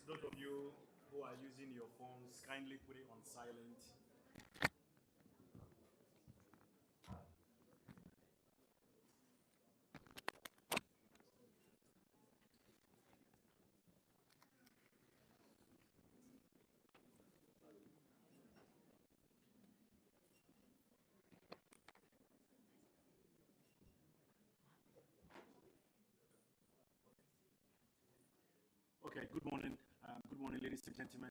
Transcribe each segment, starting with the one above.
those of you who are using your phones, kindly put it on silent. Okay, good morning. Good morning, ladies and gentlemen.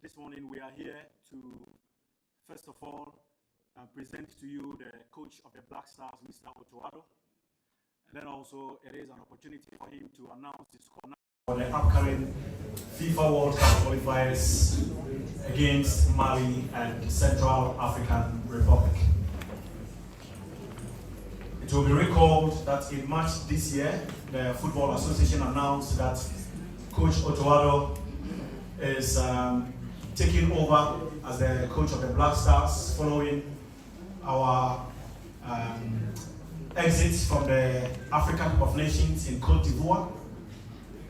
This morning we are here to, first of all, present to you the coach of the Black Stars, Mr. Otto Addo. And then also it is an opportunity for him to announce his score for the upcoming FIFA World Cup qualifiers against Mali and Central African Republic. It will be recalled that in March this year, the Football Association announced that Coach Otto Addo is taking over as the coach of the Black Stars following our exit from the African Cup of Nations in Côte d'Ivoire.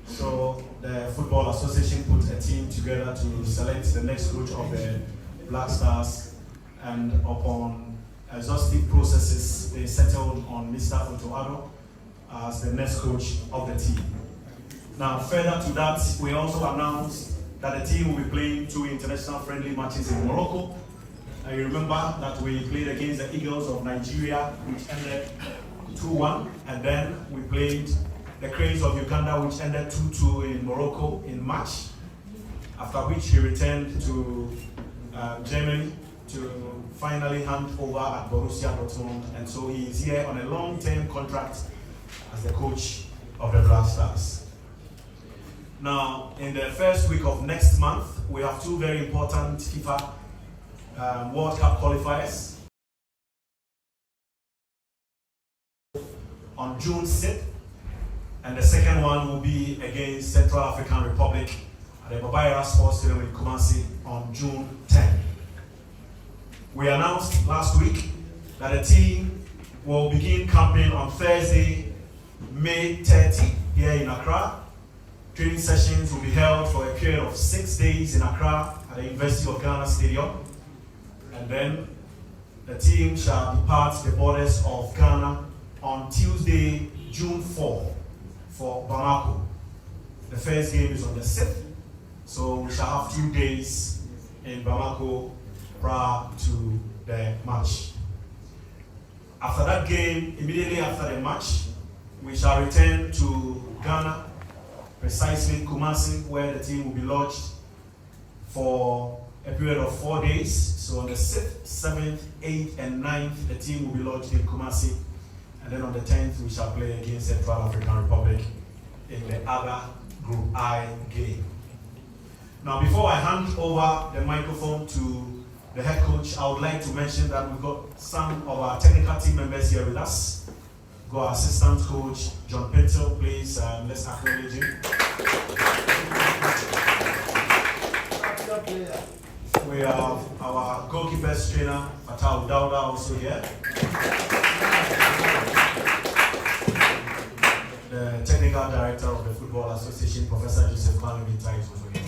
So the Football Association put a team together to select the next coach of the Black Stars, and upon exhaustive processes, they settled on Mr. Otto Addo as the next coach of the team. Now, further to that, we also announced that the team will be playing 2 international friendly matches in Morocco. You remember that we played against the Eagles of Nigeria, which ended 2-1, and then we played the Cranes of Uganda, which ended 2-2 in Morocco in March, after which he returned to Germany to finally hand over at Borussia Dortmund, and so he is here on a long-term contract as the coach of the Black Stars. Now, in the first week of next month, we have 2 very important FIFA World Cup qualifiers. On June 6th, and the second one will be against Central African Republic at the Babayara Sports Stadium in Kumasi on June 10th. We announced last week that the team will begin camping on Thursday, May 30 here in Accra. Training sessions will be held for a period of 6 days in Accra at the University of Ghana Stadium. And then the team shall depart the borders of Ghana on Tuesday, June 4 for Bamako. The first game is on the 6th, so we shall have 2 days in Bamako prior to the match. After that game, immediately after the match, we shall return to Ghana, precisely Kumasi, where the team will be lodged for a period of 4 days. So on the 6th, 7th, 8th, and 9th, the team will be lodged in Kumasi. And then on the 10th, we shall play against Central African Republic in the other Group I game. Now, before I hand over the microphone to the head coach, I would like to mention that we've got some of our technical team members here with us. We've got our assistant coach, John Pinto, please, let's acknowledge him. We have our goalkeepers trainer, Fatal Dauda, also here. The technical director of the Football Association, Professor Joseph Kwanubita, is also here.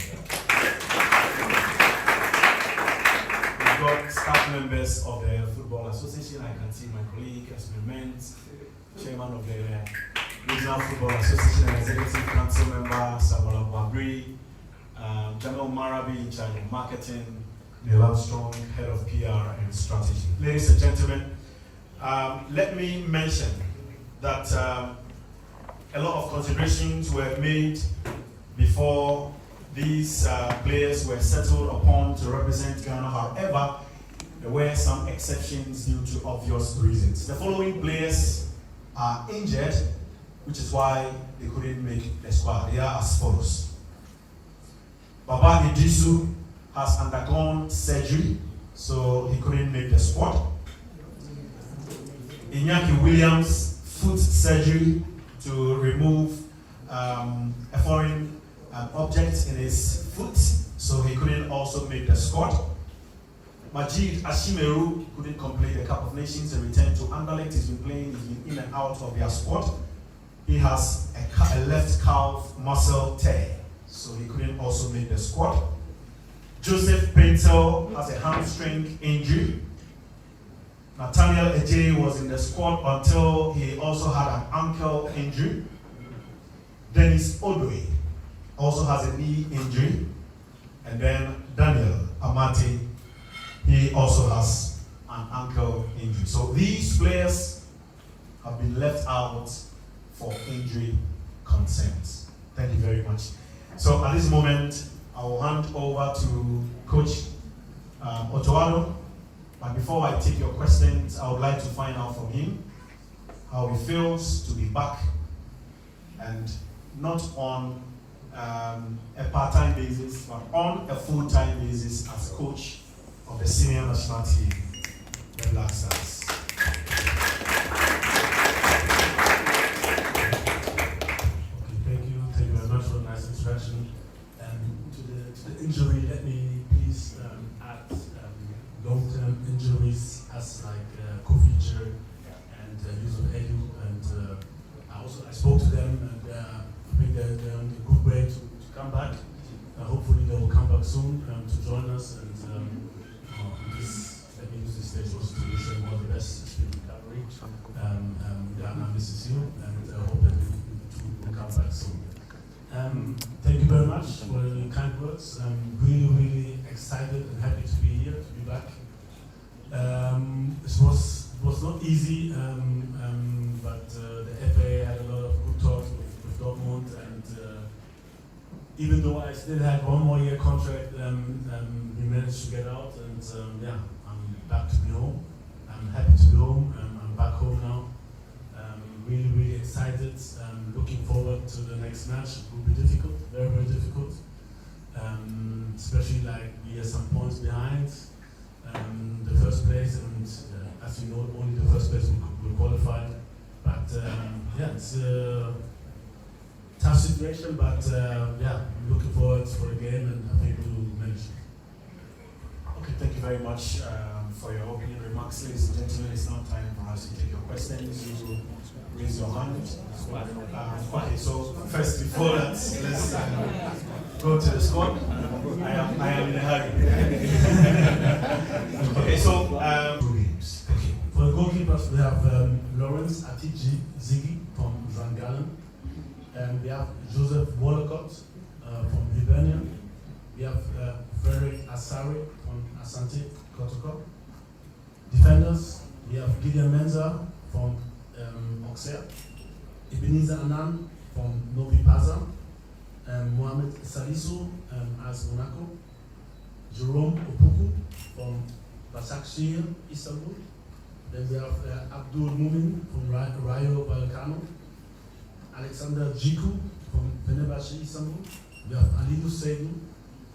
We've got staff members of the Football Association. I can see my colleague, Esmerment, chairman of the Regional Football Association and Executive Council member, Samuel Wabri, Jamal Marabi in charge of marketing, Neil Armstrong, head of PR and strategy. Ladies and gentlemen, let me mention that a lot of considerations were made before these players were settled upon to represent Ghana. However, there were some exceptions due to obvious reasons. The following players are injured, which is why they couldn't make the squad. They are as follows. Baba Hidisu has undergone surgery, so he couldn't make the squad. Iñaki Williams, foot surgery to remove a foreign object in his foot, so he couldn't also make the squad. Majid Ashimeru couldn't complete the Cup of Nations and returned to Anderlecht. He's been playing, he's been in and out of their squad. He has a left calf muscle tear, so he couldn't also make the squad. Joseph Paintel has a hamstring injury. Nathaniel Ayew was in the squad until he also had an ankle injury. Dennis Odoi also has a knee injury. And then Daniel Amati, he also has an ankle injury. So these players have been left out for injury concerns. Thank you very much. So at this moment, I will hand over to Coach Otto Addo. But before I take your questions, I would like to find out from him how he feels to be back, and not on a part-time basis, but on a full-time basis as coach of the senior national team, the Black Stars. Thank you very much for a nice introduction. To the injury, let me please add long-term injuries as like Kofi and Yusuf Ayew, and I spoke to them, and I think they're on a good way to come back. Hopefully they will come back soon to join us, and let me use this stage also to wish them all the best, speed recovery. Ghana misses you, and I hope that you will come back soon. Thank you very much for the kind words. I'm really, really excited and happy to be here, to be back. It was not easy, but the FA had a lot of good talks with Dortmund, and even though I still had 1 more year contract, we managed to get out, and I'm back to be home. I'm happy to be home. I'm back home now. Really, really excited. Looking forward to the next match. It will be difficult, very, very difficult. Especially like we are some points behind the first place, and as you know, only the first place will qualify. But it's a tough situation. But I'm looking forward for the game, and I think we will manage. Okay, thank you very much for your opening remarks, ladies and gentlemen. It's now time for us to take your questions. You will raise your hand. Okay, so first, before that, let's go to the squad. I am in a hurry. Okay, so games. Okay. For the goalkeepers, we have Lawrence Atiji Ziggy from St. Gallen. We have Joseph Wallacott from Hibernia. We have Frederick Asari from Asante Kotoko. Defenders, we have Gideon Menza from Auxerre, Ebenezer Annan from Novi Pazar, Mohamed Salisu as Monaco, Jerome Opoku from Başakşehir, Istanbul. Then we have Abdul Mumin from Rayo Vallecano, Alexander Jiku from Fenerbahce, Istanbul. We have Aliou Seydou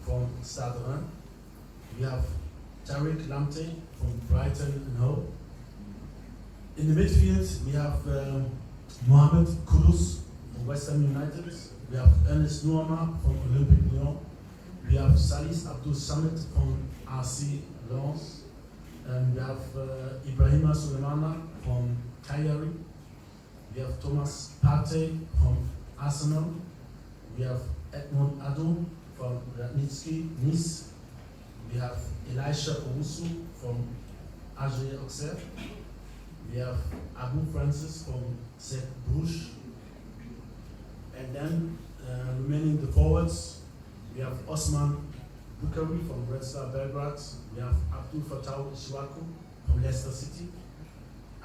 from Stade Rennes. We have Tariq Lamte from Brighton and Hove. In the midfield, we have Mohamed Kudus from West Ham United. We have Ernest Nuama from Olympique Lyon. We have Salis Abdul Samit from RC Lens. And we have Ibrahima Sulemana from Cagliari. We have Thomas Partey from Arsenal. We have Edmond Addo from Radnitsky, Nice. We have Elisha Owusu from AG Auxerre. We have Abu Francis from Set Bruges. And then remaining the forwards, we have Osman Bukari from Red Star Belgrade. We have Abdul Fattah Ishwaku from Leicester City.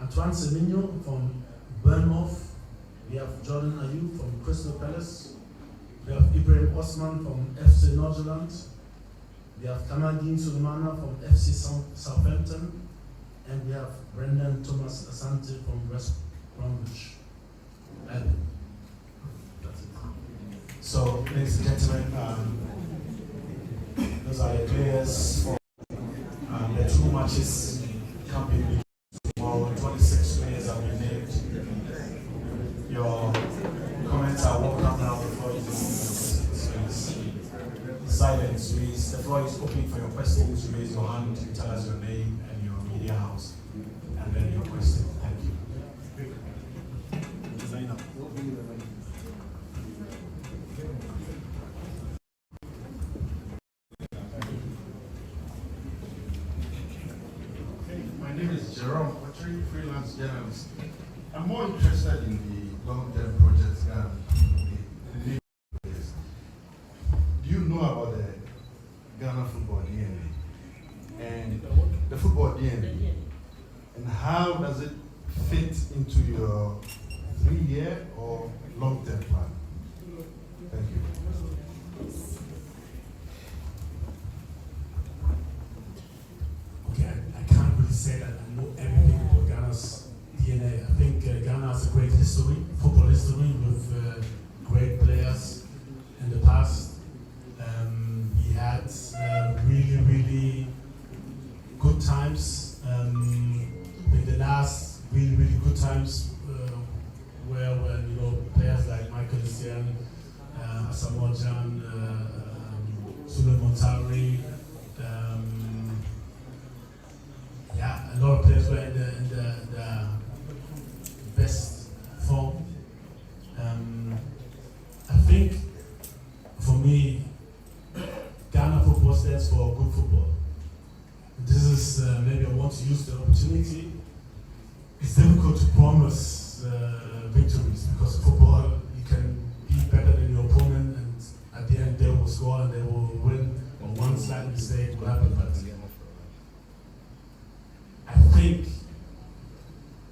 Antoine Semenyo from Bournemouth. We have Jordan Ayew from Crystal Palace. We have Ibrahim Osman from FC Nordirland. We have Kamaldeen Sulemana from FC Southampton. And we have Brendan Thomas Asante from West Bromwich. And that's it. So, ladies and gentlemen, those are the players for the 2 matches campaign tomorrow. 26 players have been named. Your comments are welcome now before you silence, please. The floor is open for your questions. You raise your hand, you tell us your name and your media house, and then your question. Thank you. name is Jerome Pottery, freelance journalist. I'm more interested in the long-term projects than the new players. Do you know about the Ghana football DNA and the football DNA, and how does it fit into your 3-year or long-term plan? Thank you. Okay, I can't really say that I know everything about Ghana's DNA. I think Ghana has a great history, football history, with great players in the past. We had really, really good times. I think the last really, really good times were when players like Michael Essien, Asamoah Gyan, Sule Montari, a lot of players were in the best form. I think for me, Ghana football stands for good football. This is maybe I want to use the opportunity. It's difficult to promise victories because football, you can be better than your opponent, and at the end they will score and they will win, or one slight mistake will happen. But I think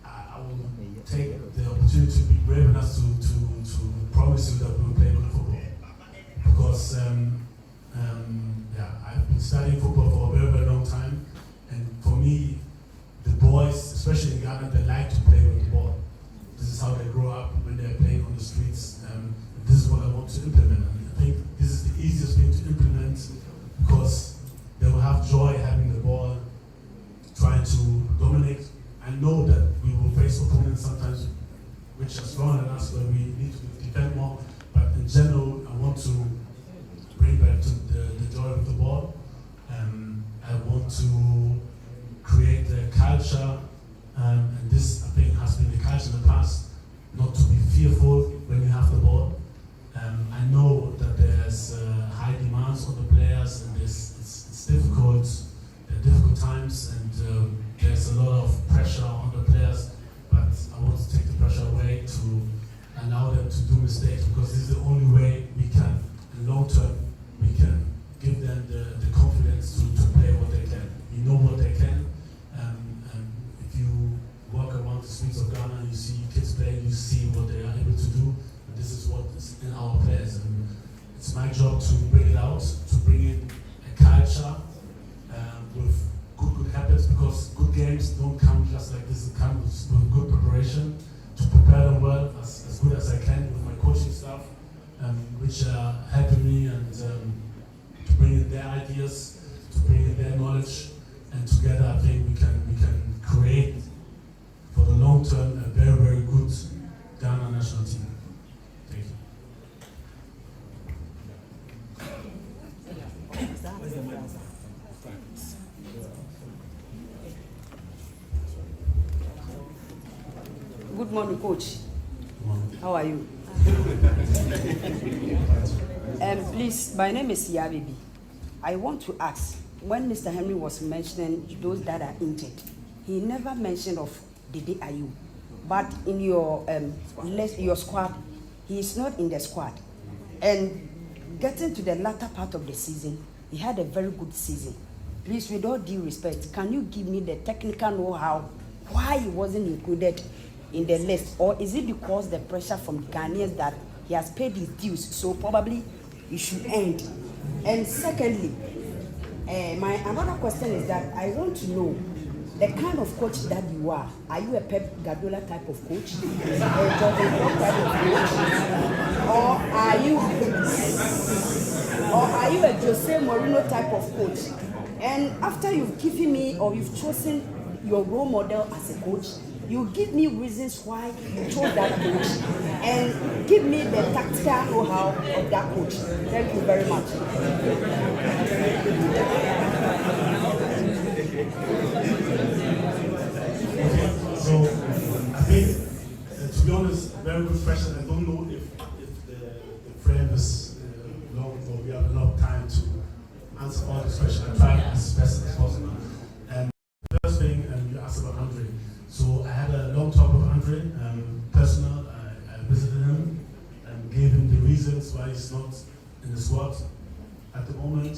I will take the opportunity to be brave enough to promise you that we will play good football. Because I've been studying football for a very, very long time, and for me, the boys, especially in Ghana, they like to play with the ball. This is how they grow up when they're playing on the streets. This is what I want to implement. And I think this is the easiest thing to implement because they will have joy having the ball, trying to dominate. I know that we will face opponents sometimes which are stronger than us, where we need to defend more. But in general, I want to bring back to the joy of the ball. I want to create a culture, and this I think has been the culture in the past, not to be fearful when you have the ball. I know that there's high demands on the players, and it's difficult. There are difficult times, and there's a lot of pressure on the players. But I want to take the pressure away to allow them to do mistakes, because this is the only way we can, in the long term, we can give them the confidence to play what they can. We know what they can. If you walk around the streets of Ghana and you see kids play, you see what they are able to do. And this is what is in our players. And it's my job to bring it out, to bring in a culture with good habits, because good games don't come just like this. It comes with good preparation, to prepare them well, as good as I can with my coaching staff, which are helping me, and to bring in their ideas, to bring in their knowledge, and together I think we can create for the long term a very, very good Ghana national team. Thank you. Good morning, Coach. Good morning. How are you? Please, my name is Ayew. I want to ask, when Mr. Henry was mentioning those that are injured, he never mentioned of Dede Ayew. But in your your squad, he is not in the squad. And getting to the latter part of the season, he had a very good season. Please, with all due respect, can you give me the technical know-how why he wasn't included in the list? Or is it because the pressure from the Ghanaians that he has paid his dues, so probably he should end? And secondly, my another question is that I want to know the kind of coach that you are. Are you a Pep Guardiola type of coach, a Jordan Klopp type of coach, or are you a Jose Mourinho type of coach? And after you've given me, or you've chosen your role model as a coach, you give me reasons why you chose that coach, and give me the tactical know-how of that coach. Thank you very much. So I think, to be honest, very good question. I don't know if the frame is long, or we have enough time to answer all these questions. I try as best as possible. And the first thing, you asked in the squad at the moment,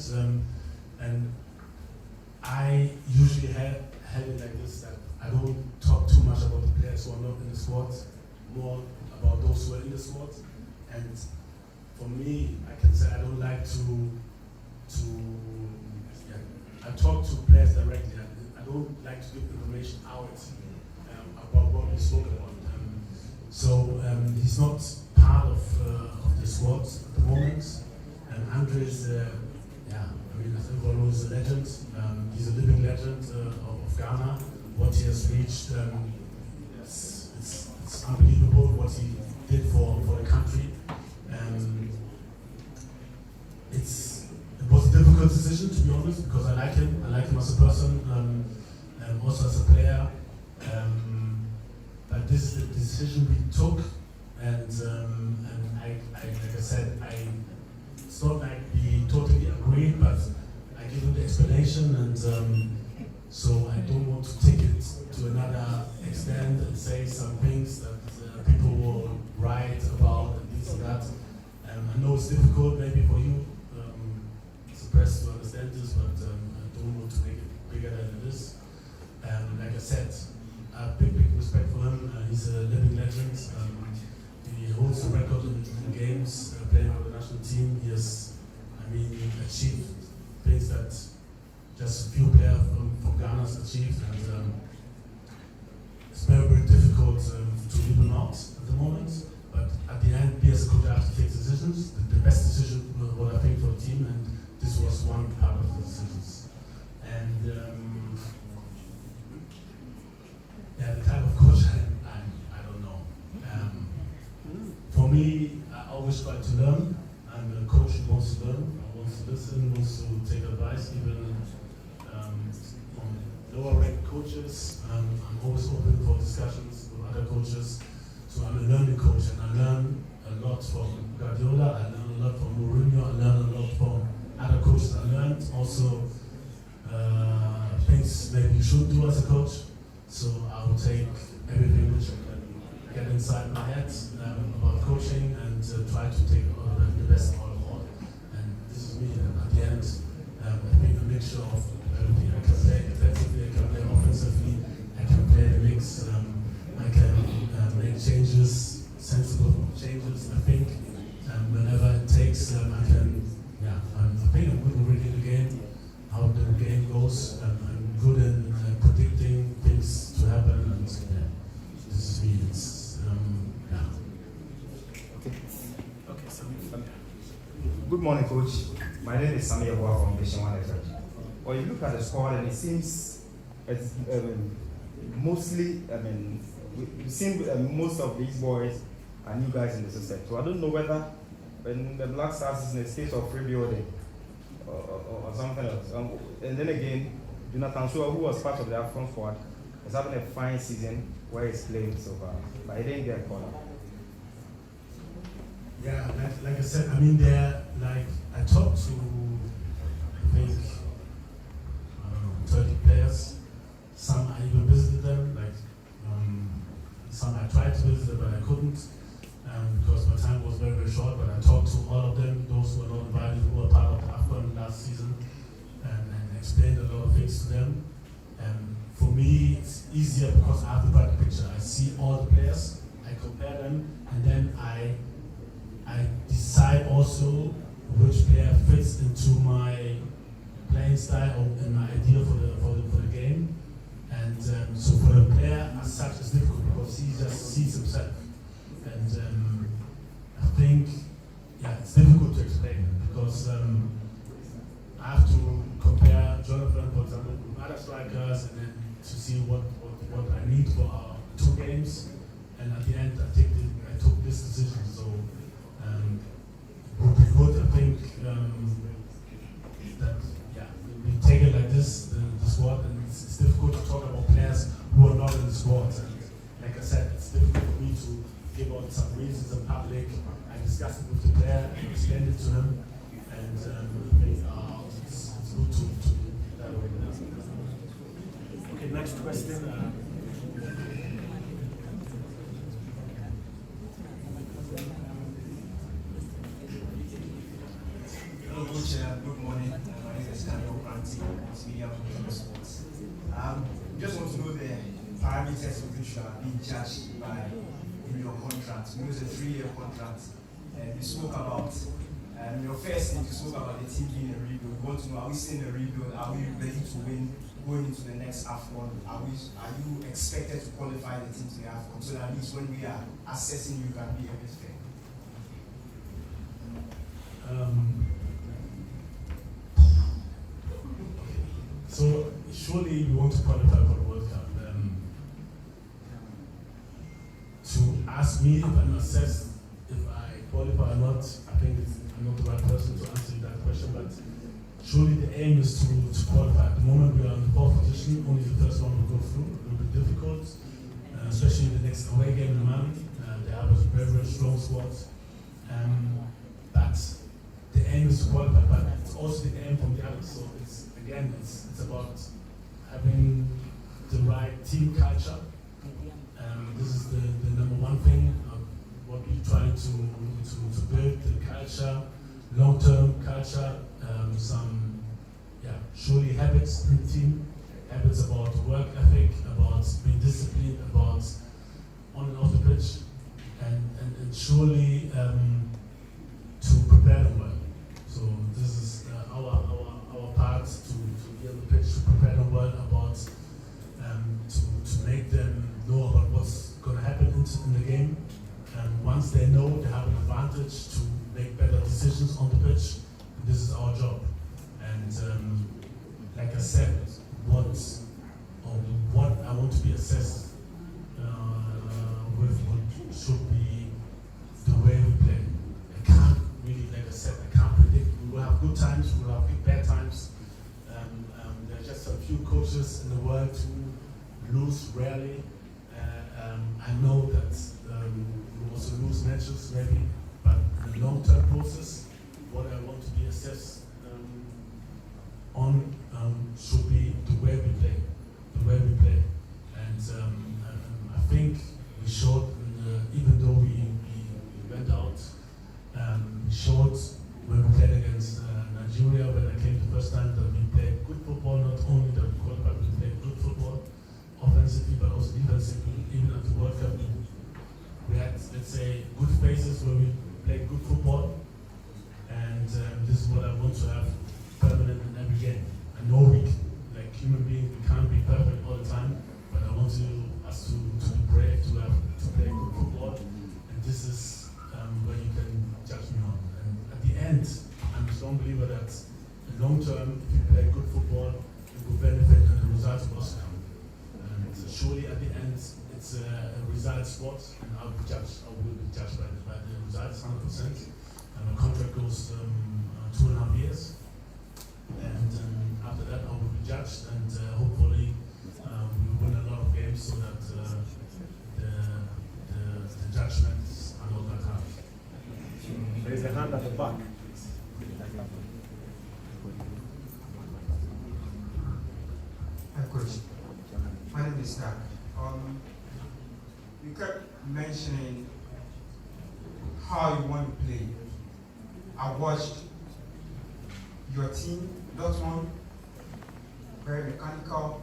and I usually have it like this, that I don't talk too much about the players who are not in the squad, more about those who are in the squad. And for me, I can say I don't like I talk to players directly. I don't like to give information out about what we spoke about. So he's not part of the squad at the moment. Andre is, I mean, as everyone knows, a legend. He's a living legend of Ghana. What he has reached, it's unbelievable what he did for the country. It was a difficult decision, to be honest, because I like him. I like him as a person, also as a player. But this is the decision we took, and like I said, it's not like we totally agree, but I give him the explanation, and so I don't want to take it to another extent and say some things that people will write about and this and that. I know it's difficult maybe for you as a press to understand this, but I don't want to make it bigger than it is. Like I said, I have big respect for him. He's a living legend. He holds the record in games, playing for the national team. He has, achieved things that just a few players from Ghana has achieved, and it's very, very difficult to leave him out at the moment. But at the end, we as a coach have to take decisions. The best decision was what I think for the team, and this was one part of the decisions. And the type of coach I don't know. For me, I always try to learn. I'm a coach who wants to learn, wants to listen, wants to take advice, even from lower ranked coaches. I'm always open for discussions with other coaches. So I'm a learning coach, and I learn a lot from Guardiola, I learn a lot from Mourinho, I learn a lot from other coaches. I learned also things maybe you should do as a coach. So I will take everything which I can get inside my head about coaching, and try to take the best out of all. And this is me. And at the end, I think a mixture of everything. I can play defensively, I can play offensively, I can play the mix, I can make changes, sensible changes. I think whenever it takes, I can. I think I'm good in reading the game, how the game goes. I'm good in predicting things to happen, and this is me. It's Okay, so good morning, Coach. My name is Samir Boa from Vision One Effect. Well, you look at the squad, and it seems it's mostly. We've seen most of these boys are new guys in the system. So I don't know whether when the Black Stars is in a state of rebuilding or something else. And then again, Jonathan Shua, who was part of the Afghan squad, is having a fine season where he's playing so far, but he didn't get caught up. Yeah, like I said, I talked to, I think, 30 players. Some I even visited them, some I tried to visit them, but I couldn't, because my time was very, very short. But I talked to all of them, those who were not invited, who were part of the Afghan last season, and explained a lot of things to them. For me, it's easier because I have the bigger picture. I see all the players, I compare them, and then I decide also which player fits into my playing style and my idea for the game. And so for the player as such, it's difficult because he just sees himself. And I think, it's difficult to explain because I have to compare Jonathan, for example, with other strikers, and then to see what I need for our 2 games. And at the end, I took this decision. So it would be good, I think, that we take it like this, the squad, and it's difficult to talk about players who are not in the squad. And like I said, it's difficult for me to give out some reasons in public. I discussed it with the player, I explained it to him, and I think it's good to that way. Okay, next question. just want to know the parameters of which you are being judged by in your contract. You know, it's a 3-year contract. You spoke about your first thing. You spoke about the team being a rebuild. We want to know: are we still in a rebuild? Are we ready to win going into the next AFCON? Are you expected to qualify the team to the AFCON? So that at least when we are assessing, you can be a bit fair. So surely we want to qualify for the World Cup. To ask me if I'm assessed if I qualify or not, I think I'm not the right person to answer that question, but surely the aim is to qualify. At the moment we are in the 4th position, only the first one will go through. It will be difficult, especially the next away game in Mali. They have a very, very strong squad. But the aim is to qualify, but it's also the aim from the others. So it's about having the right team culture. This is the number one thing of what we try to build, the culture, long-term culture, surely habits in the team, habits about work ethic, about being disciplined, about on and off the pitch, and surely to prepare them well. So this is our part to be on the pitch, to prepare them well, about to make them know about what's going to happen in the game. And once they know, they have an advantage to make better decisions on the pitch. This is our job. And like I said, what I want to be assessed with should be the way we play. I can't really, like I said, I can't predict. We will have good times, we will have bad times. There are just a few coaches in the world who lose rarely. I know that we also lose matches maybe, but in the long-term process, what I want to be assessed on should be the way we play. And I think we showed, even though we went out, we showed when we played against Nigeria, when I came the first time, that we played good football, not only that we qualified, we played good football, offensively, but also defensively. Even at the World Cup, we had, let's say, good phases where we played good football, and this is what I want to have permanent in every game. I know like human beings, we can't be perfect all the time, but I want us to be brave, to play good football, and this is where you can judge me on. And at the end, I'm a strong believer that in the long term, if you play good football, it will benefit and the results will also come. Surely at the end, it's a result sport, and I will be judged by the results 100%. And my contract goes 2.5 years, and after that I will be judged, and hopefully we will win a lot of games so that the judgments are not that hard. There is a hand at the back. Head Coach, my name is Doug. You kept mentioning how you want to play. I watched your team, Dortmund, very mechanical.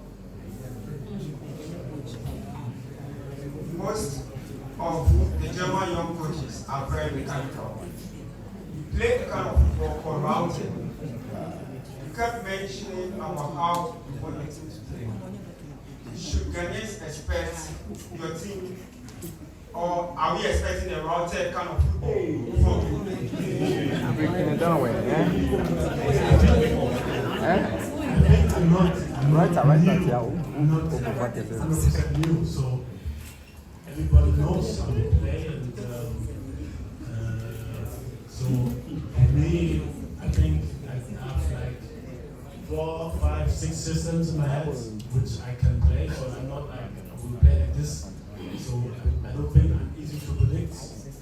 Most of the German young coaches are very mechanical. You play the kind of football called routing. You kept mentioning about how you want the team to play. Should Ghanaians expect your team, or are we expecting a routed kind of football from you? Breaking it down, I'm not new, so everybody knows how to play, and so for me, I think I have like 4, 5, 6 systems in my head which I can play, so I'm not like I will play like this. So I don't think I'm easy to predict.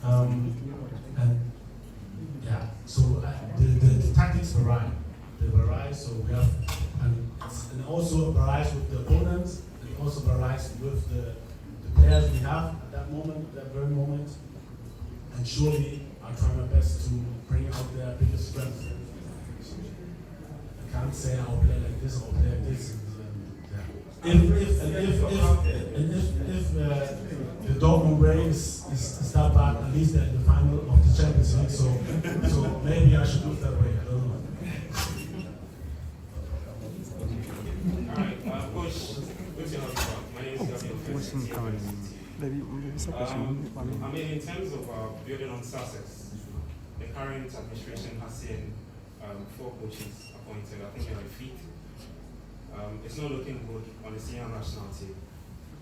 And yeah, so the tactics vary. They vary, so we have, and also varies with the opponents. It also varies with the players we have at that moment, at that very moment. And surely I'll try my best to bring out their biggest strength. I can't say I'll play like this or play like this. And, yeah. if the Dortmund way is that bad, at least they're in the final of the Champions League, so maybe I should do it that way. I don't know. Alright, Coach, good to have you back. My name is Gabriel. I mean, in terms of building on success, the current administration has seen 4 coaches appointed. I think they're like 5th. It's not looking good on the senior national team.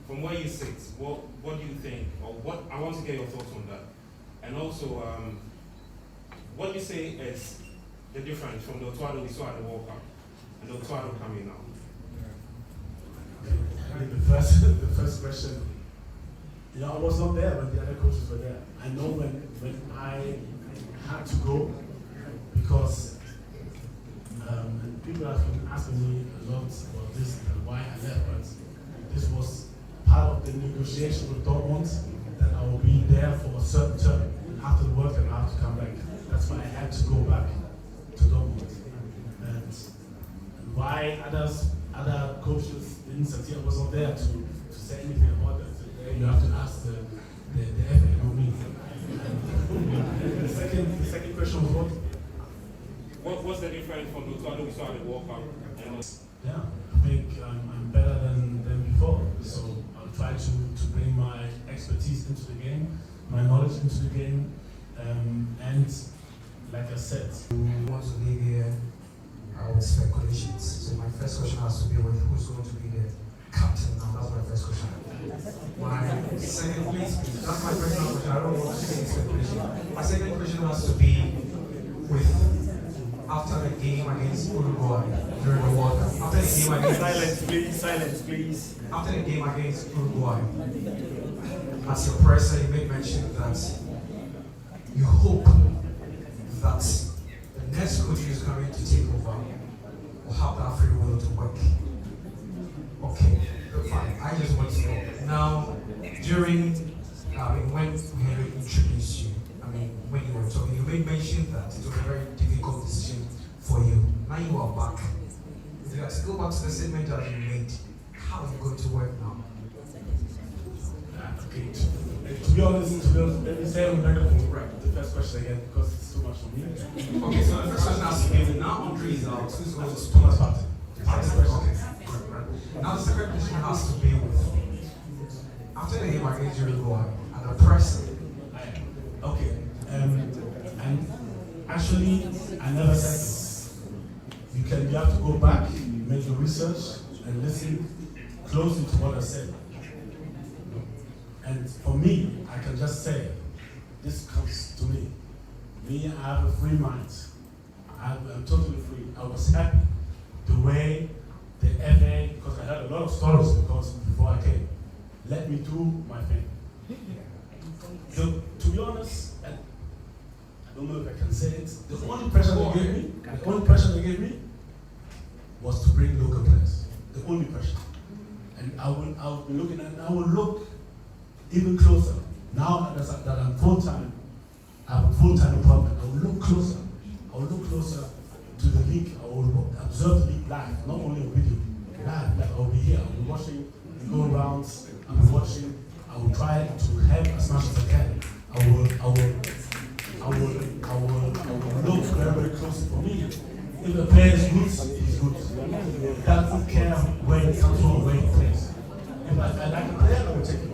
From where you sit, what do you think, or what I want to get your thoughts on that, and also what do you say is the difference from the Otto Addo we saw at the World Cup and the Otto Addo coming now? The first question. You know, I was not there when the other coaches were there. I know when I had to go because people have been asking me a lot about this and why I left, but this was part of the negotiation with Dortmund that I will be there for a certain term. And after the World Cup, I have to come back. That's why I had to go back to Dortmund. And why other coaches didn't succeed, I was not there to say anything about that. You have to ask the FA, not me. The second question was what? What's the difference from the Otto Addo we saw at the World Cup? Yeah, I think I'm better than before. So I'll try to bring my expertise into the game, my knowledge into the game, and like I said, I want to leave here with speculations. So my first question has to be with who's going to be the captain now. That's my first question. My second, please, that's my first question. I don't want to say speculation. My second question has to be with after the game against Uruguay during the World Cup. After the game against Silence, please. After the game against Uruguay, as your presser, you made mention that you hope that the next coach who is coming to take over will have that free will to work. Okay, fine. I just want to know. Now, during when Henry introduced you, when you were talking, you made mention that it was a very difficult decision for you. Now you are back. If you have to go back to the statement that you made, how are you going to work now? Okay. To be honest, let me say on record the first question again because it's too much for me. Okay, so the first question has to be now Andre is out. Who's going to Thomas Partey. Okay. Now the second question has to be with after the game against Uruguay and the press. Okay. And actually, I never said this. You have to go back, make your research, and listen closely to what I said. And for me, I can just say, this comes to me. Me, I have a free mind. I'm totally free. I was happy the way the FA, because I heard a lot of stories before I came, let me do my thing. So, to be honest, I don't know if I can say it, the only pressure they gave me was to bring local players. The only pressure. And I will be looking at, I will look even closer. Now that I'm full-time, I have a full-time employment, I will look closer. I will look closer to the league. I will observe the league live, not only on video. Live, like I will be here, I will be watching the go rounds, I will be watching, I will try to help as much as I can. I will look very, very closely for me. If the player is good, he's good. He doesn't care where he comes from, where he plays. If I like a player, I will take him.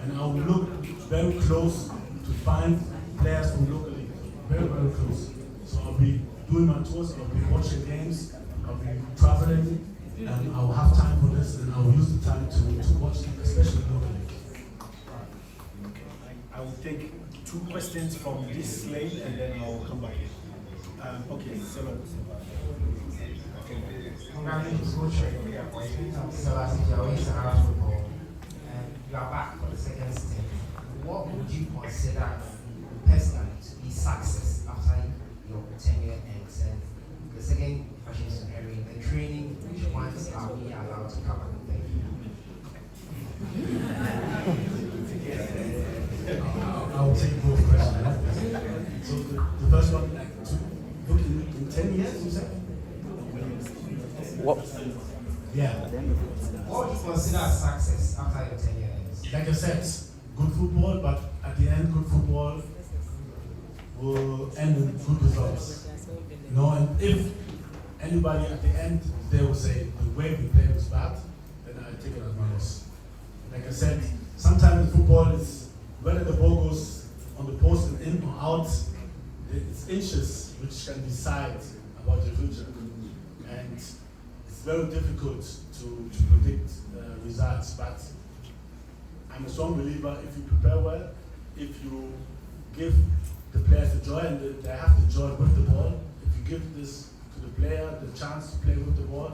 And I will look very close to find players from local league. Very, very close. So I'll be doing my tours, I'll be watching games, I'll be traveling, and I'll have time for this, and I'll use the time to watch them, especially local league. I will take 2 questions from this lane and then I'll come back. Okay, Seven. Congratulations, Coach. Sebastian, you are always around football, and you are back for the second stint. What would you consider personally to be success after your tenure ends? And the second question is Henry, the training, which ones are we allowed to cover? Thank you. I'll take both questions. So the first one, look in 10 years, you said? What? Yeah. What would consider as success after your tenure ends? Like I said, good football, but at the end, good football will end in good results. You know, and if anybody at the end, they will say the way we play was bad, then I take it as my loss. Like I said, sometimes in football, it's whether the ball goes on the post and in or out, it's inches which can decide about your future. And it's very difficult to predict results, but I'm a strong believer if you prepare well, if you give the players the joy, and they have the joy with the ball, if you give this to the player the chance to play with the ball,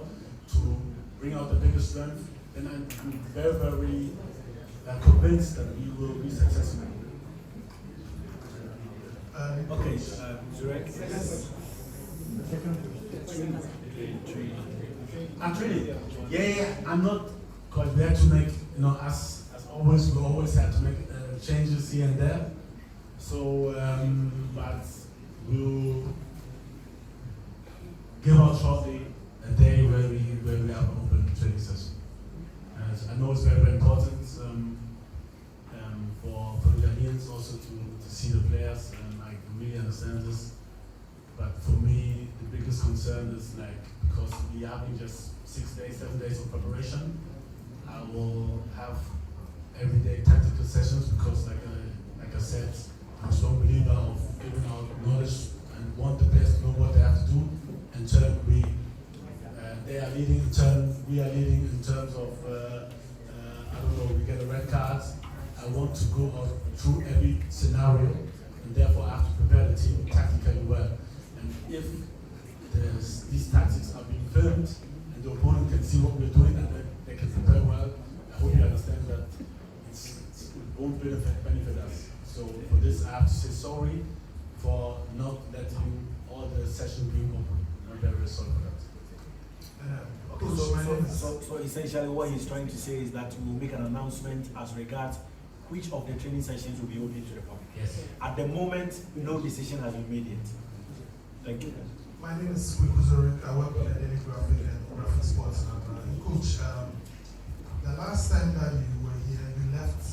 to bring out the biggest strength, then I'm very, very convinced that we will be successful. Okay, Zurek. I'm training. Yeah, I'm not quite there to make, you know, as always, we always have to make changes here and there. So, but we'll give out shortly a day where we have an open training session. I know it's very, very important for the Ghanaians also to see the players, and I really understand this. But for me, the biggest concern is because we are having just 6 days, 7 days of preparation, I will have everyday tactical sessions because, like I said, I'm a strong believer of giving out knowledge and want the players to know what they have to do. In turn, they are leading. In turn, we are leading. In terms of, I don't know, we get a red card. I want to go out through every scenario, and therefore I have to prepare the team tactically well. And if these tactics are being filmed and the opponent can see what we're doing and they can prepare well, I hope you understand that it won't benefit us. So for this, I have to say sorry for not letting all the sessions being open. I'm very, very sorry for that. So essentially what he's trying to say is that we will make an announcement as regards which of the training sessions will be open to the public. Yes. At the moment, no decision has been made yet. Thank you. My name is Kwekuzori. I work with the Daily Graphic and Graphic Sports. Coach, the last time that you were here, you left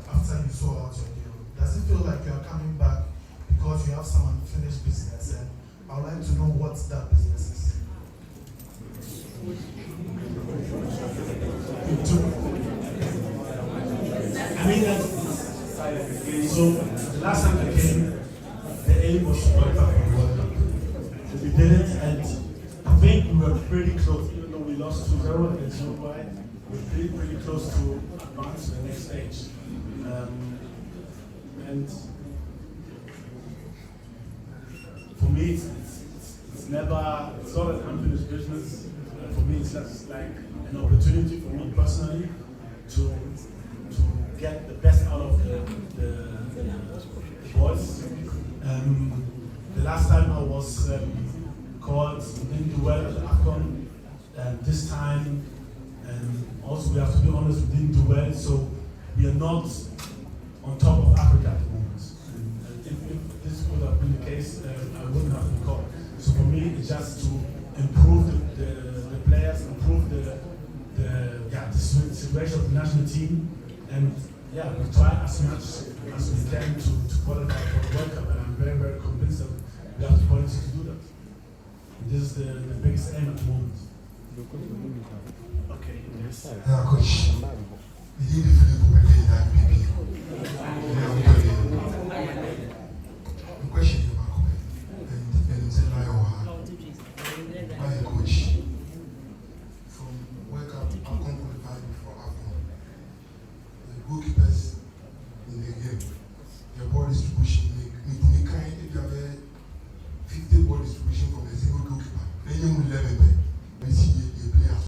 after you saw out your deal. Does it feel like you are coming back because you have some unfinished business? And I would like to know what that business is. I mean, so the last time I came, the aim was to qualify for the World Cup. So we did it, and I think we were pretty close, even though we lost 2-0 against Uruguay, we were pretty close to advance to the next stage. And for me, it's never, it's not an unfinished business. For me, it's just like an opportunity for me personally to get the best out of the boys. The last time I was called, we didn't do well at the AFCON. This time, also we have to be honest, we didn't do well, so we are not on top of Africa at the moment. And if this would have been the case, I wouldn't have been called. So for me, it's just to improve the players, improve the situation of the national team, and we try as much as we can to qualify for the World Cup, and I'm very, very convinced that we have the quality to do that. And this is the biggest aim at the moment. Okay, yes. Coach, we need to feel the that baby. The question is about and it's in my coach. From World Cup, I've qualified for AFCON. The goalkeepers in the game, their ball distribution, they kind of have 50 ball distribution from a single goalkeeper. Then you 11, we see the players.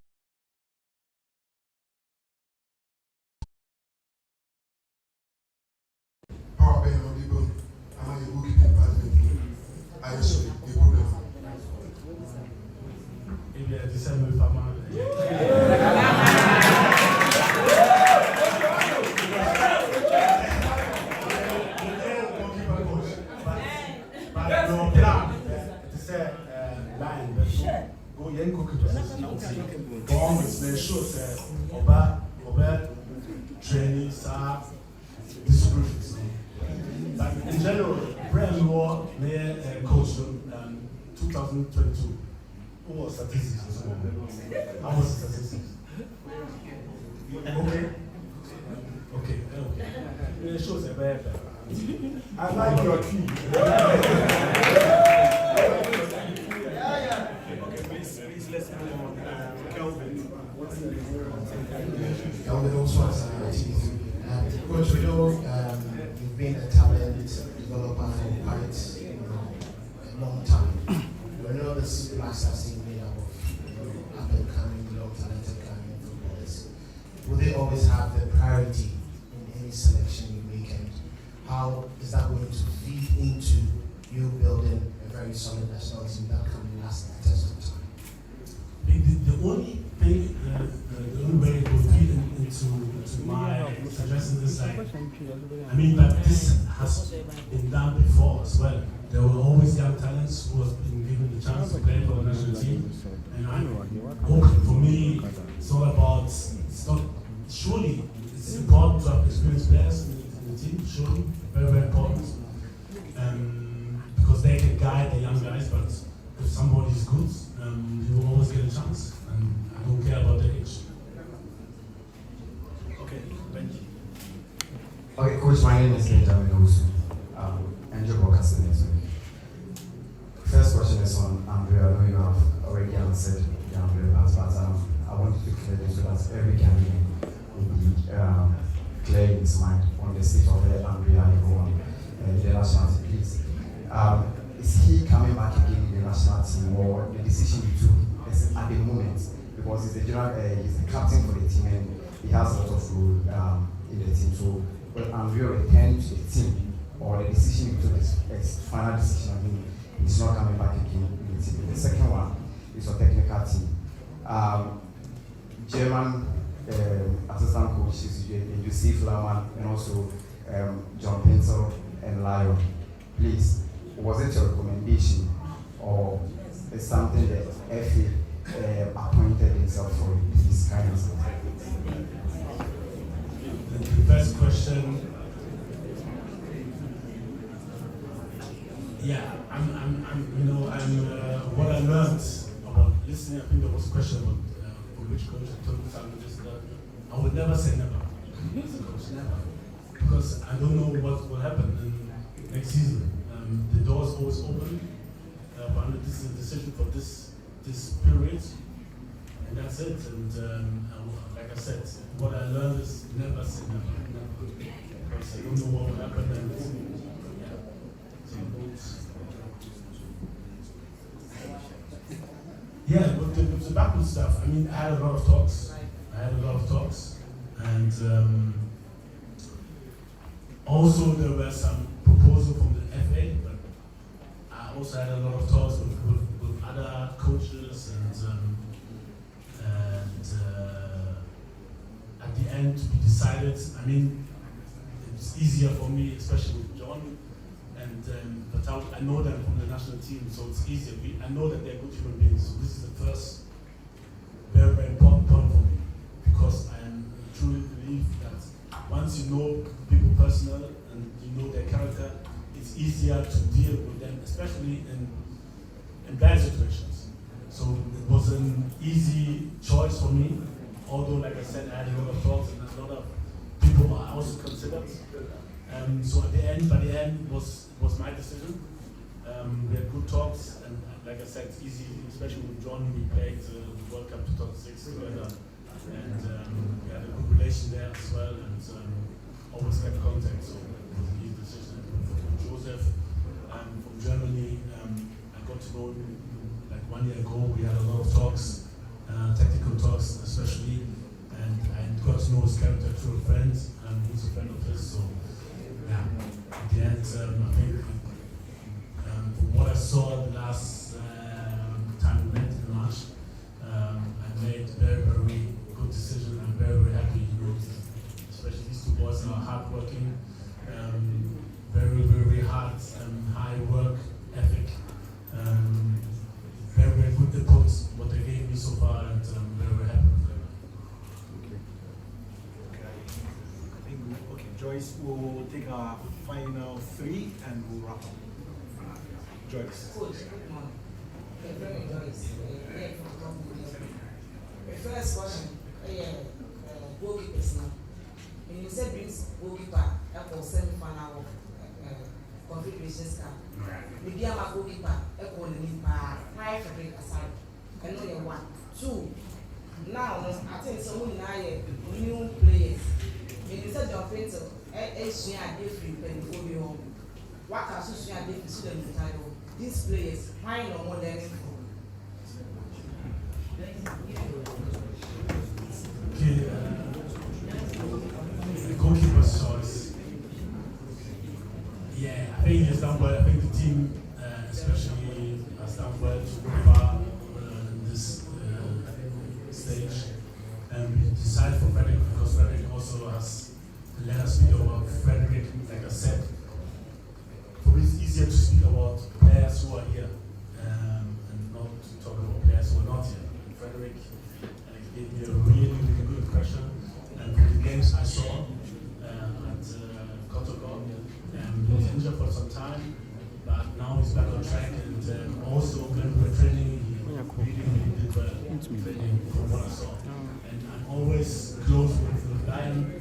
Power play on the ball. I'm a goalkeeping department. I just saw the problem. Maybe I decided if I'm out. Oba training, staff, distributions. But in general, Brian Moore, Mayor Coach 2022. Who was statistics? How was statistics? Okay. It shows a better. I like your team. Okay, please, let's move on. Kelvin, what's the Kelvin also has an Coach, we know you've been a talent developer for quite a long time. We know the C Blacks are still made up of up and coming, young talented coming footballers. Will they always have the priority in any selection you make, and how is that going to feed into you building a very solid national team that can last the test of time? The only thing, the only way it will feed into my suggestion is like, but this has been done before as well. There were always young talents who have been given the chance to play for the national team. And for me, it's all about, surely it's important to have experienced players in the team, surely, very, very important. Because they can guide the young guys, but if somebody is good, you will always get a chance. And I don't care about their age. Okay, Benji. Okay, Coach, my name is Benjamin Owusu. Angel Broadcasting Network. First question is on Andrea. I know you have already answered the Andrea part, but I want you to clear this so that every candidate will be clear in his mind on the state of the Andrea on the national team. Please. Is he coming back again in the national team, or the decision you took is at the moment? Because he's the general, he's the captain for the team and he has a lot of role in the team. So will Andrea return to the team, or the decision you took is final decision? I mean, he's not coming back again in the team. The second one is a technical team. German assistant coach is Yusuf Laman and also John Pencil and Lyon. Please, was it your recommendation, or is something that FA appointed himself for this kind of stuff? The first question, what I learned about listening. I think there was a question about for which coach I told this that I would never say never. As a coach, never, because I don't know what will happen in next season. The door is always open, but this is a decision for this period, and that's it. And like I said, what I learned is never say never, because I don't know what will happen. And with the backward stuff, I had a lot of talks. And also there were some proposals from the FA, but I also had a lot of talks with other coaches, and at the end to be decided. It's easier for me, especially with John, and but I know them from the national team, so it's easier. I know that they're good human beings, so this is the first very, very important point for me, because I truly believe that once you know people personal and you know their character, it's easier to deal with them, especially in bad situations. So it was an easy choice for me, although, like I said, I had a lot of thoughts and a lot of people I also considered. So by the end, was my decision. We had good talks, and like I said, it's easy, especially with John. We played the World Cup 2006 together, and we had a good relation there as well, and always kept contact. So it was an easy decision. From Joseph from Germany, I got to know him like 1 year ago. We had a lot of talks, technical talks especially, and I got to know his character through a friend, who's a friend of his. So yeah, at the end, I think from what I saw the last time we met in March, I made a very, very good decision. I'm very, very happy. Especially these two boys are hardworking, very, very hard, high work ethic, very, very good input what they gave me so far, and I'm very, very happy with them. Joyce will take our final three and we'll wrap up. Joyce. Coach, good morning. Very Joyce. The first question, goalkeepers now. When you said brings goalkeeper for semi-final confederations cup, maybe I'm a goalkeeper, equal in my favorite aside. I know you're one. Two, now I think someone now new players. When you said your friends, she and different before you home. What can she and different student title? These players, why no more learning from? Okay, the goalkeeper's choice. Yeah, I think he's done well. I think the team, especially, has done well to deliver in this stage. And we decided for Frederick because Frederick also has let us speak about Frederick, like I said. For me, it's easier to speak about players who are here and not to talk about players who are not here. And Frederick gave me a really, really good impression. And from the games I saw at Côte, he was injured for some time, but now he's back on track. And also, when we were training, he really, really did well training from what I saw. And I'm always close with Lion.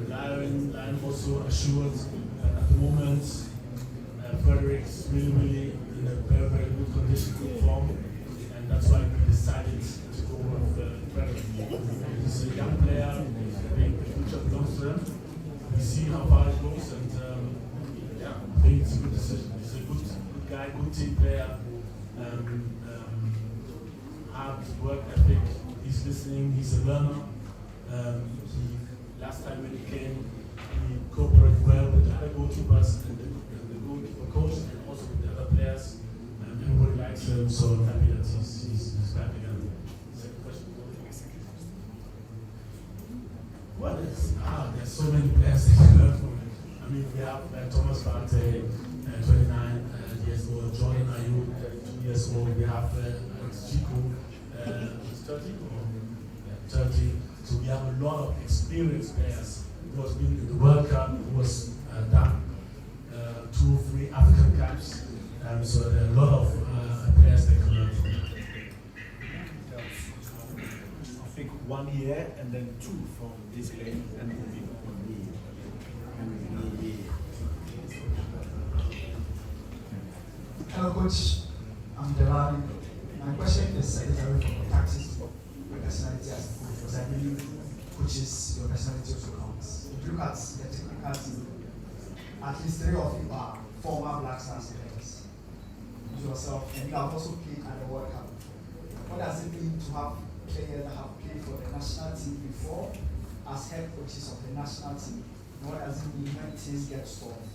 Lion also assured that at the moment, Frederick's really, really in a very, very good condition, good form, and that's why we decided to go with Frederick. He's a young player, I think the future belongs to him. We see how far it goes, and yeah, I think it's a good decision. He's a good guy, good team player, hard work ethic, he's listening, he's a learner. Last time when he came, he cooperated well with the other goalkeepers and the goalkeeper coach and also with the other players. Everybody likes him, so I'm happy that he's back again. Second question. Well, there's so many players that can learn from him. I mean, we have Thomas Partey, 29 years old, Jordan Ayew, 32 years old. We have Chico, 30 or 30. So we have a lot of experienced players who has been in the World Cup, who has done 2 or 3 African Cups. So there are a lot of players that can learn from that. I think 1 year and then 2 from this game and moving on. Hello, Coach. I'm Delani. My question is secretary for practice your personality as a coach, because I believe coaches, your personality also counts. If you look at the technical team, at least 3 of you are former Black Stars players. Yourself, and you have also played at the World Cup. What does it mean to have players that have played for the national team before as head coaches of the national team? And what does it mean when things get tough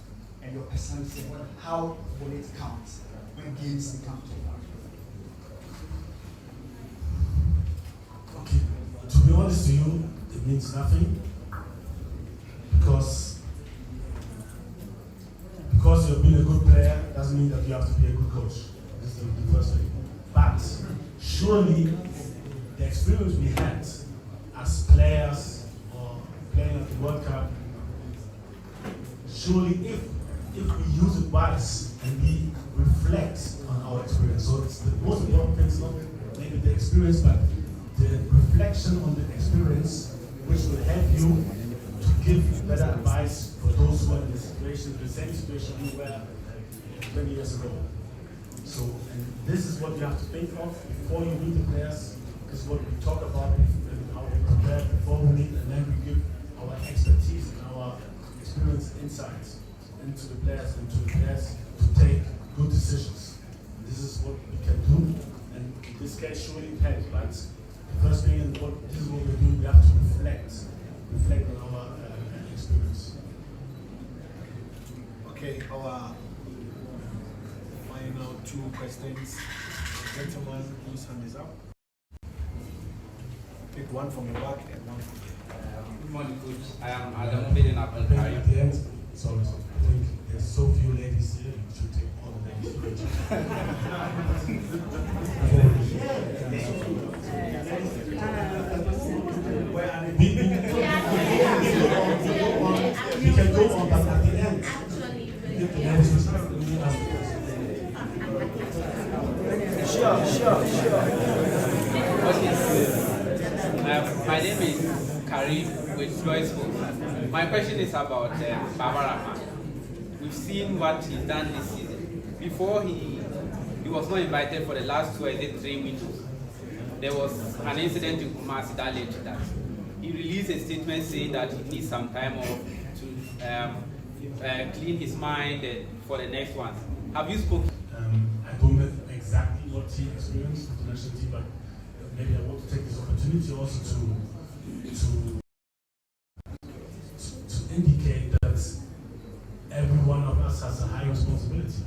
and your personality, how will it count when games become tough? Okay, to be honest to you, it means nothing because you've been a good player doesn't mean that you have to be a good coach. This is the first thing. But surely the experience we had as players or playing at the World Cup, surely if we use it wise and we reflect on our experience, so it's the most important thing is not maybe the experience, but the reflection on the experience, which will help you to give better advice for those who are in the same situation you were 20 years ago. So, and this is what you have to think of before you meet the players. This is what we talk about and how we prepare before we meet, and then we give our expertise and our experience insights into the players to take good decisions. This is what we can do, and in this case, surely it helps. But the first thing, this is what we do. We have to reflect on our experience. Okay, our final 2 questions. Gentleman, whose hand is up? Take one from the back and one from the Good morning, Coach. I am Adam Bidin up and carry. At the end, sorry, I think there's so few ladies here, you should take all the ladies. We can go But at the end, if the end is respect, we ask the question. Sure. My name is Karim with Joyce Hope. My question is about Barbara. We've seen what he's done this season. Before he was not invited for the last 2 or 3 windows. There was an incident in Kumasi that led to that. He released a statement saying that he needs some time off to clean his mind for the next ones. Have you spoken? I don't know exactly what he experienced with the national team, but maybe I want to take this opportunity also to indicate that every one of us has a high responsibility.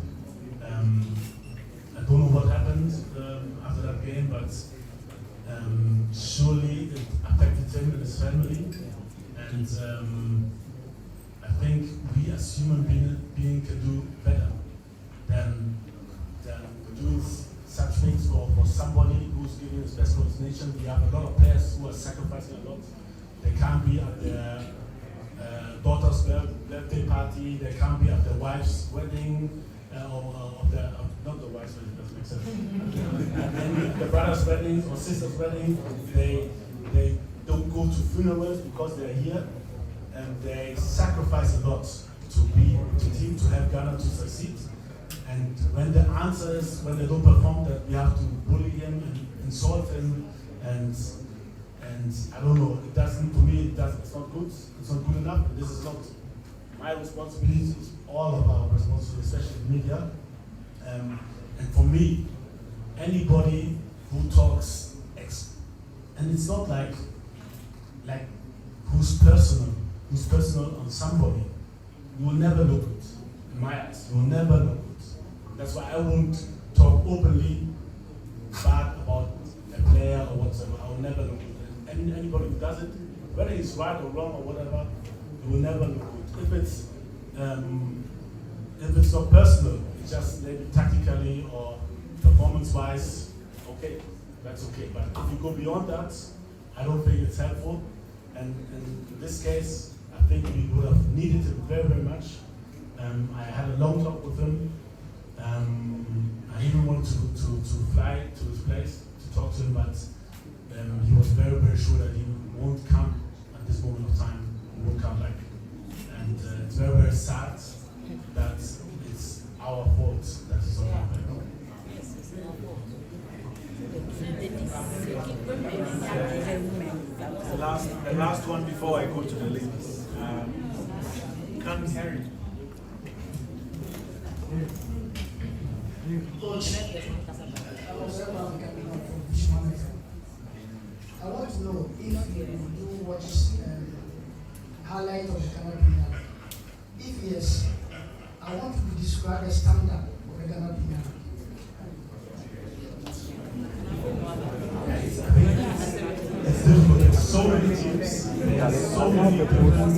I don't know what happened after that game, but surely it affected him and his family. And I think we as human beings can do better than doing such things for somebody who's giving his best for his nation. We have a lot of players who are sacrificing a lot. They can't be at their daughter's birthday party, they can't be at their wife's wedding, not the wife's wedding, doesn't make sense. And the brother's wedding or sister's wedding, they don't go to funerals because they're here, and they sacrifice a lot to be the team, to help Ghana to succeed. And when the answer is, when they don't perform, that we have to bully him and insult him, and I don't know, it doesn't, to me, it's not good. It's not good enough. This is not my responsibility. It's all of our responsibility, especially the media. And for me, anybody who talks, and it's not like who's personal on somebody, you will never look good. In my eyes, you will never look good. That's why I won't talk openly bad about a player or whatever. I will never look good. Anybody who does it, whether it's right or wrong or whatever, it will never look good. If it's not personal, it's just maybe tactically or performance-wise, okay, that's okay. But if you go beyond that, I don't think it's helpful. And in this case, I think we would have needed him very, very much. I had a long talk with him. I even wanted to fly to his place to talk to him, but he was very, very sure that he won't come at this moment of time. He won't come back. And it's very, very sad that it's our fault that he's not coming back. The last one before I go to the ladies. Harry. Coach, I want to know if you do watch highlight of the Ghana Premier League. If yes, I want to describe the standard of the Ghana Premier League. It's difficult. There's so many teams. There's so many different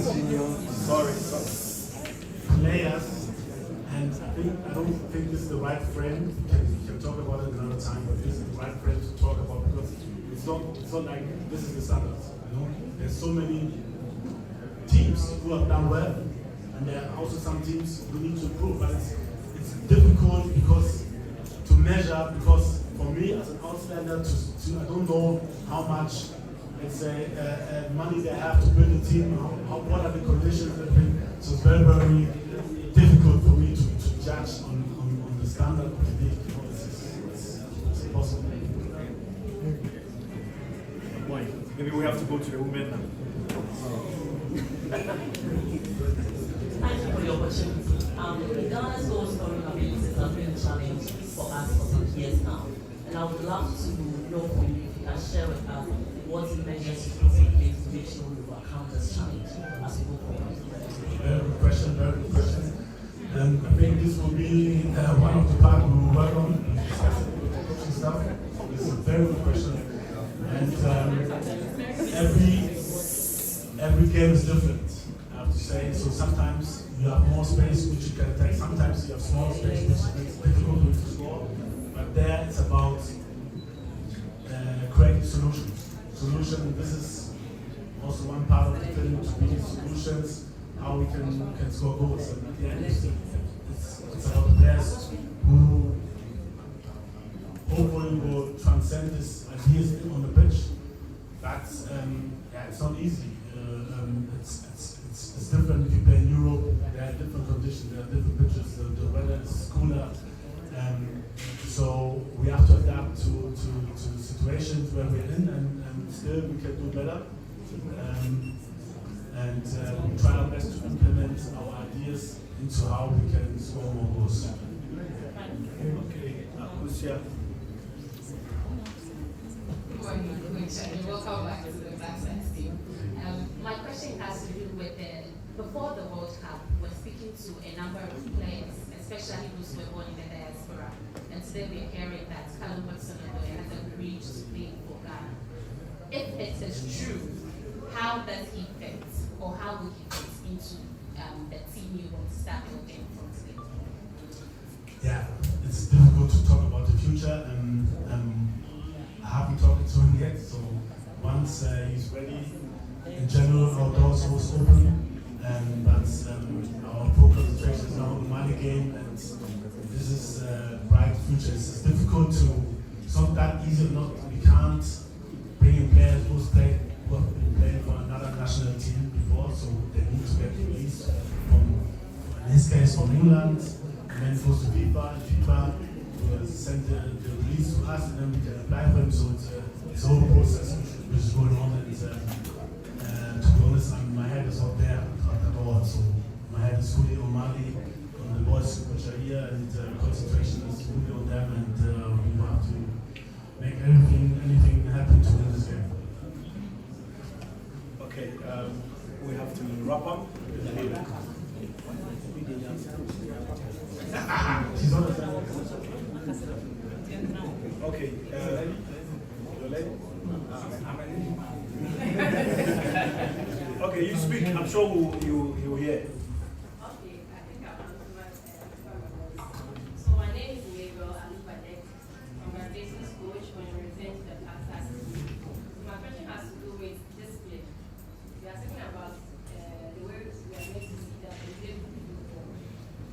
players. And I don't think this is the right frame. We can talk about it another time, but this is the right frame to talk about because it's not like this is the standards. You know, there's so many teams who have done well, and there are also some teams who need to improve. But it's difficult because to measure. Because for me as an outsider, I don't know how much money they have to build a team. What are the conditions? So it's very, very difficult for me to judge on the standard of the league. You know, it's impossible. Maybe we have to go to the women now. Thank you for the opportunity. Ghana's goal scoring abilities have been a challenge for us for some years now. And I would love to know from you if you can share with us what measures you put in place to make sure we overcome this challenge as we go forward. Very good question, very good question. And I think this will be one of the parts we will work on, discussing with the coaching staff. It's a very good question. And every game is different, I have to say. So sometimes you have more space which you can attack, sometimes you have smaller space which makes it difficult to score. But there it's about creating solutions. This is also one part of the film, to be solutions. how we can score goals. And at the end, it's about the players who hopefully will transcend these ideas on the pitch. That's it's not easy. It's different if you play in Europe. There are different conditions. There are different pitches. The weather is cooler. So we have to adapt to situations where we're in, and still we can do better. We try our best to implement our ideas into how we can score more goals. Okay, Lucia. Good morning, Coach, and welcome back to the Black Stars team. My question has to do with before the World Cup, we're speaking to a number of players, especially those who were born in the diaspora. And today we're hearing that Callum Hudson-Odoi has agreed to play for Ghana. If it is true, how does he fit, or how will he fit into the team you want to start building from today? Yeah, it's difficult to talk about the future, and I haven't talked to him yet. So once he's ready, in general, our doors always open. But our full concentration is now on the Mali game, and this is a bright future. It's difficult to, it's not that easy. We can't bring in players who have been playing for another national team before, so they need to get released from, in his case, from England, and then it goes to FIFA. FIFA will send the release to us, and then we can apply for him. So it's a whole process which is going on. And to be honest, my head is not there at all. So my head is fully on Mali, on the boys which are here, and concentration is fully on them, and we have to make anything happen to win this game. Okay, we have to wrap up. She's on the Okay, okay, you speak. I'm sure you'll hear. So my name is Ayew. I'm a business coach when I represent the Black Stars team. So my question has to do with discipline. We are talking about the way we are meant to see that we play football.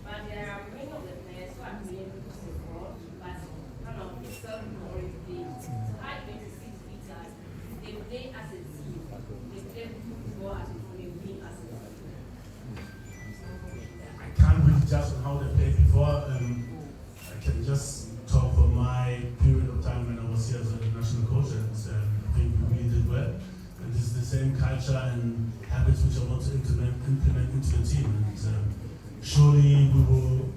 But there are many of the players who are playing football, but kind of self-glory play. So how are you going to see that they play as a team, they play football as a team, they win as a team? I can't really judge on how they played before. I can just talk for my period of time when I was here as a national coach, and I think we really did well. And this is the same culture and habits which I want to implement into the team. And surely we will,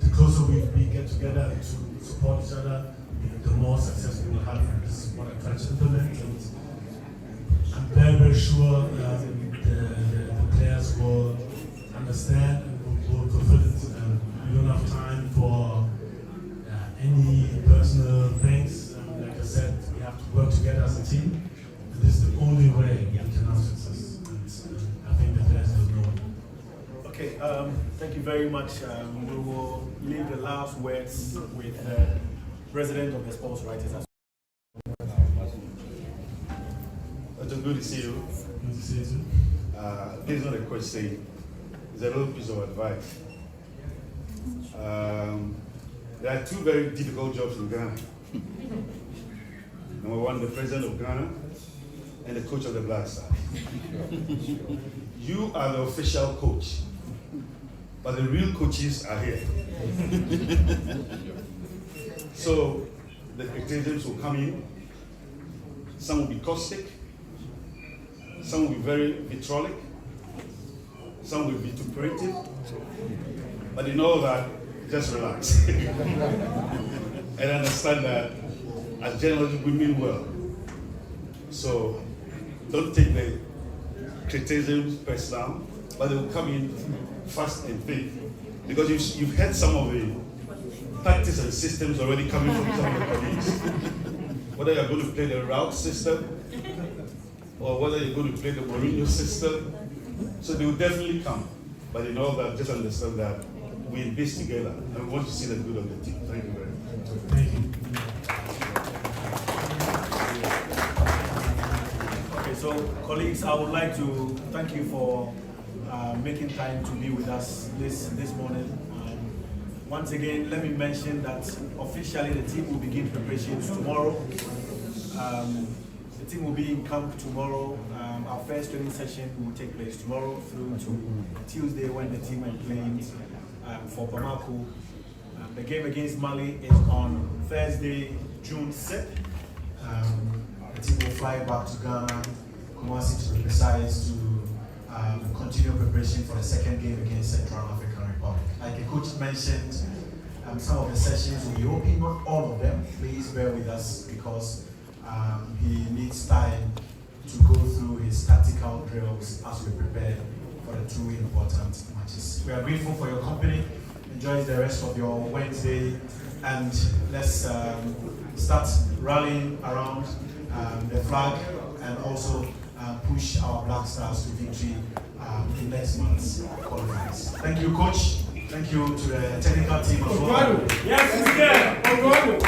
the closer we get together to support each other, the more success we will have. And this is what I try to implement. And I'm very, very sure the players will understand and will fulfill it. We don't have time for any personal things. Like I said, we have to work together as a team. And this is the only way we can have success. And I think the players will know. Okay, thank you very much. We will leave the last words with President of the Sports Writers Association. It's good to see you. Good to see you too. This is not a question, it's a little piece of advice. There are two very difficult jobs in Ghana. Number one, the president of Ghana and the coach of the Black Stars. You are the official coach, but the real coaches are here. So the criticisms will come in. Some will be caustic, some will be very vitriolic, some will be vituperative, but you know that, just relax. And understand that as journalists we mean well. So don't take the criticisms personal, but they will come in fast and thick. Because you've heard some of the tactics and systems already coming from some of the colleagues. Whether you're going to play the route system, or whether you're going to play the Mourinho system. So they will definitely come. But you know that, just understand that we invest together and we want to see the good of the team. Thank you very much. Thank you. Okay, so colleagues, I would like to thank you for making time to be with us this morning. Once again, let me mention that officially the team will begin preparations tomorrow. The team will be in camp tomorrow. Our first training session will take place tomorrow through to Tuesday when the team are playing for Bamako. The game against Mali is on Thursday, June 6th. The team will fly back to Ghana, Kumasi to be precise, to continue preparation for the second game against Central African Republic. Like the coach mentioned, some of the sessions will be open, not all of them. Please bear with us because he needs time to go through his tactical drills as we prepare for the two important matches. We are grateful for your company. Enjoy the rest of your Wednesday, and let's start rallying around the flag and also push our Black Stars to victory in next month's qualifiers. Thank you, Coach. Thank you to the technical team as well. Yes, we can.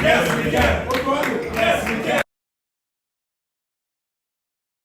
Yes, we can.